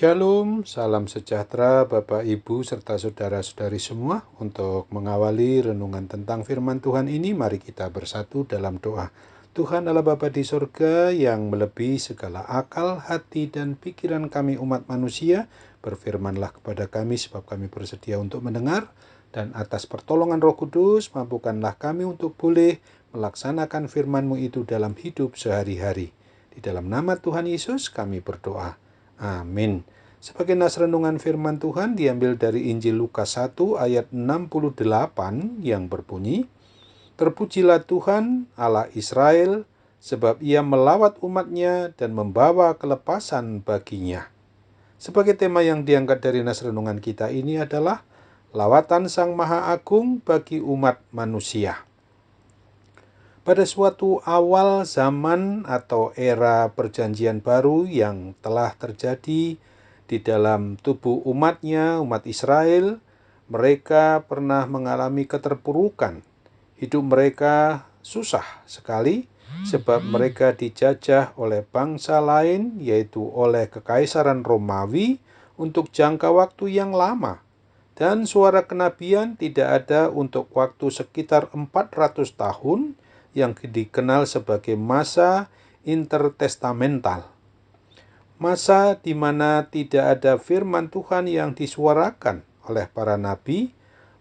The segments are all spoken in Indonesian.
Shalom, salam sejahtera Bapak Ibu serta saudara-saudari semua. Untuk mengawali renungan tentang firman Tuhan ini, mari kita bersatu dalam doa. Tuhan Allah Bapa di sorga yang melebihi segala akal, hati, dan pikiran kami umat manusia, berfirmanlah kepada kami sebab kami bersedia untuk mendengar, dan atas pertolongan Roh Kudus, mampukanlah kami untuk boleh melaksanakan firman-Mu itu dalam hidup sehari-hari. Di dalam nama Tuhan Yesus kami berdoa. Amin. Sebagai nas renungan firman Tuhan diambil dari Injil Lukas 1 ayat 68 yang berbunyi, "Terpujilah Tuhan Allah Israel, sebab ia melawat umatnya dan membawa kelepasan baginya." Sebagai tema yang diangkat dari nas renungan kita ini adalah lawatan Sang Maha Agung bagi umat manusia. Pada suatu awal zaman atau era perjanjian baru yang telah terjadi di dalam tubuh umatnya, umat Israel, mereka pernah mengalami keterpurukan. Hidup mereka susah sekali sebab mereka dijajah oleh bangsa lain, yaitu oleh Kekaisaran Romawi untuk jangka waktu yang lama. Dan suara kenabian tidak ada untuk waktu sekitar 400 tahun yang dikenal sebagai masa intertestamental. Masa di mana tidak ada firman Tuhan yang disuarakan oleh para nabi,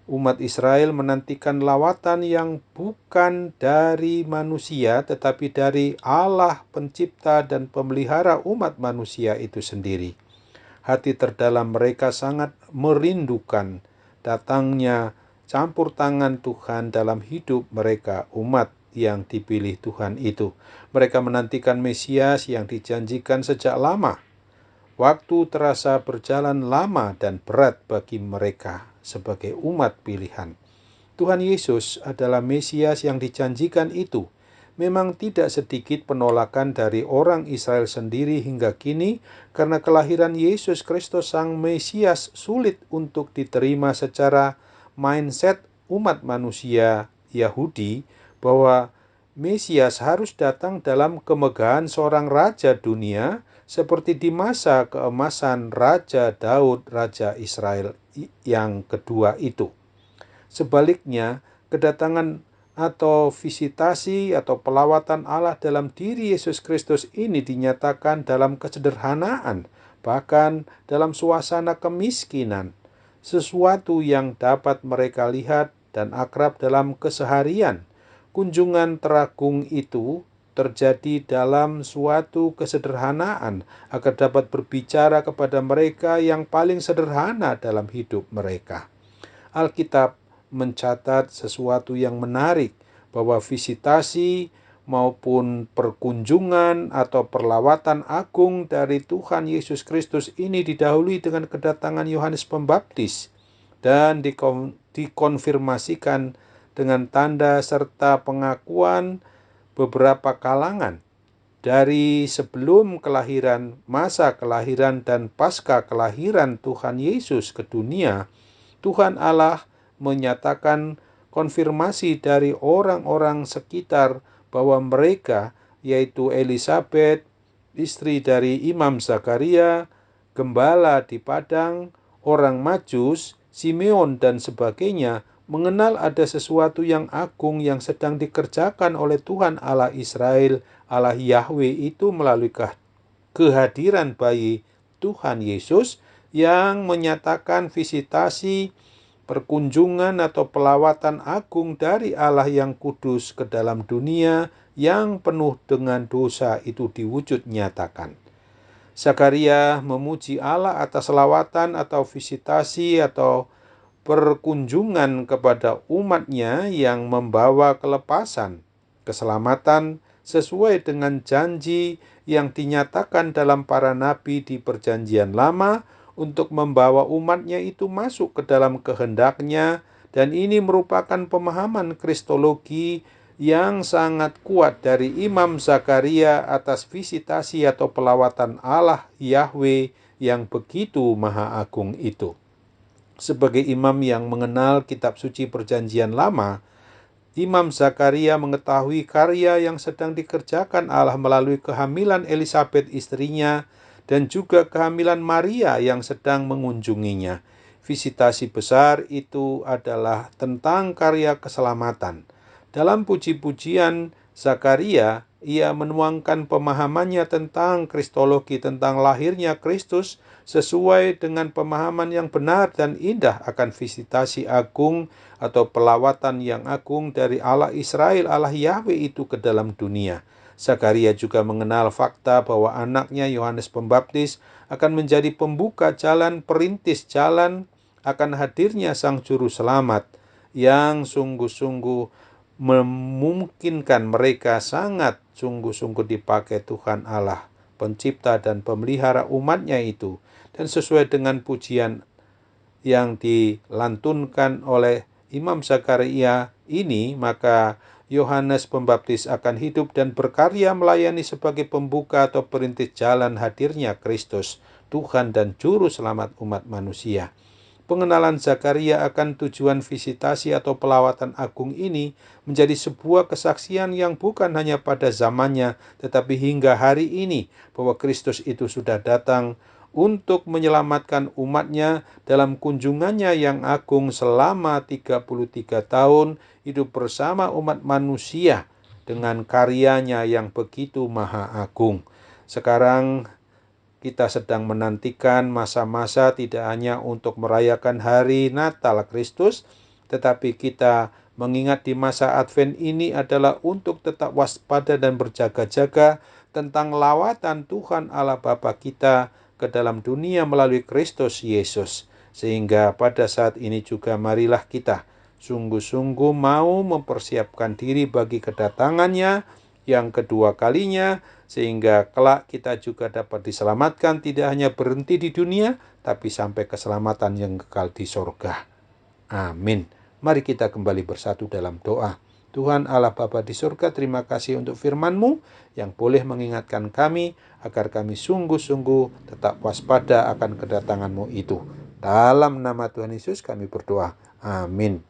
umat Israel menantikan lawatan yang bukan dari manusia tetapi dari Allah pencipta dan pemelihara umat manusia itu sendiri. Hati terdalam mereka sangat merindukan datangnya campur tangan Tuhan dalam hidup mereka, umat yang dipilih Tuhan itu. Mereka menantikan Mesias yang dijanjikan sejak lama. Waktu terasa berjalan lama dan berat bagi mereka sebagai umat pilihan. Tuhan Yesus adalah Mesias yang dijanjikan itu. Memang tidak sedikit penolakan dari orang Israel sendiri hingga kini karena kelahiran Yesus Kristus Sang Mesias sulit untuk diterima secara mindset umat manusia Yahudi bahwa Mesias harus datang dalam kemegahan seorang raja dunia seperti di masa keemasan Raja Daud, Raja Israel yang kedua itu. Sebaliknya, kedatangan atau visitasi atau pelawatan Allah dalam diri Yesus Kristus ini dinyatakan dalam kesederhanaan, bahkan dalam suasana kemiskinan, sesuatu yang dapat mereka lihat dan akrab dalam keseharian. Kunjungan teragung itu terjadi dalam suatu kesederhanaan agar dapat berbicara kepada mereka yang paling sederhana dalam hidup mereka. Alkitab mencatat sesuatu yang menarik bahwa visitasi maupun perkunjungan atau perlawatan agung dari Tuhan Yesus Kristus ini didahului dengan kedatangan Yohanes Pembaptis dan dikonfirmasikan dengan tanda serta pengakuan beberapa kalangan dari sebelum kelahiran, masa kelahiran, dan pasca kelahiran Tuhan Yesus ke dunia. Tuhan Allah menyatakan konfirmasi dari orang-orang sekitar bahwa mereka, yaitu Elisabet, istri dari Imam Zakaria, gembala di padang, orang Majus, Simeon, dan sebagainya, mengenal ada sesuatu yang agung yang sedang dikerjakan oleh Tuhan Allah Israel, Allah Yahweh itu melalui kehadiran bayi Tuhan Yesus yang menyatakan visitasi, perkunjungan atau pelawatan agung dari Allah yang kudus ke dalam dunia yang penuh dengan dosa itu diwujud nyatakan. Zakaria memuji Allah atas lawatan atau visitasi atau perkunjungan kepada umatnya yang membawa kelepasan, keselamatan sesuai dengan janji yang dinyatakan dalam para nabi di perjanjian lama untuk membawa umatnya itu masuk ke dalam kehendaknya, dan ini merupakan pemahaman kristologi yang sangat kuat dari Imam Zakaria atas visitasi atau pelawatan Allah Yahweh yang begitu maha agung itu. Sebagai imam yang mengenal kitab suci perjanjian lama, Imam Zakaria mengetahui karya yang sedang dikerjakan Allah melalui kehamilan Elisabet istrinya dan juga kehamilan Maria yang sedang mengunjunginya. Visitasi besar itu adalah tentang karya keselamatan. Dalam puji-pujian Zakaria, ia menuangkan pemahamannya tentang kristologi, tentang lahirnya Kristus, sesuai dengan pemahaman yang benar dan indah akan visitasi agung atau pelawatan yang agung dari Allah Israel, Allah Yahweh itu ke dalam dunia. Zakaria juga mengenal fakta bahwa anaknya Yohanes Pembaptis akan menjadi pembuka jalan, perintis jalan akan hadirnya Sang Juru Selamat yang sungguh-sungguh memungkinkan mereka sangat sungguh-sungguh dipakai Tuhan Allah, pencipta dan pemelihara umatnya itu. Dan sesuai dengan pujian yang dilantunkan oleh Imam Zakaria ini, maka Yohanes Pembaptis akan hidup dan berkarya melayani sebagai pembuka atau perintis jalan hadirnya Kristus, Tuhan dan Juru Selamat umat manusia. Pengenalan Zakaria akan tujuan visitasi atau pelawatan agung ini menjadi sebuah kesaksian yang bukan hanya pada zamannya, tetapi hingga hari ini, bahwa Kristus itu sudah datang untuk menyelamatkan umatnya dalam kunjungannya yang agung selama 33 tahun hidup bersama umat manusia dengan karyanya yang begitu maha agung. Sekarang kita sedang menantikan masa-masa tidak hanya untuk merayakan hari Natal Kristus, tetapi kita mengingat di masa Advent ini adalah untuk tetap waspada dan berjaga-jaga tentang lawatan Tuhan Allah Bapa kita ke dalam dunia melalui Kristus Yesus. Sehingga pada saat ini juga marilah kita sungguh-sungguh mau mempersiapkan diri bagi kedatangannya yang kedua kalinya, sehingga kelak kita juga dapat diselamatkan, tidak hanya berhenti di dunia, tapi sampai keselamatan yang kekal di sorga. Amin. Mari kita kembali bersatu dalam doa. Tuhan Allah Bapa di surga, terima kasih untuk firman-Mu yang boleh mengingatkan kami agar kami sungguh-sungguh tetap waspada akan kedatangan-Mu itu. Dalam nama Tuhan Yesus kami berdoa. Amin.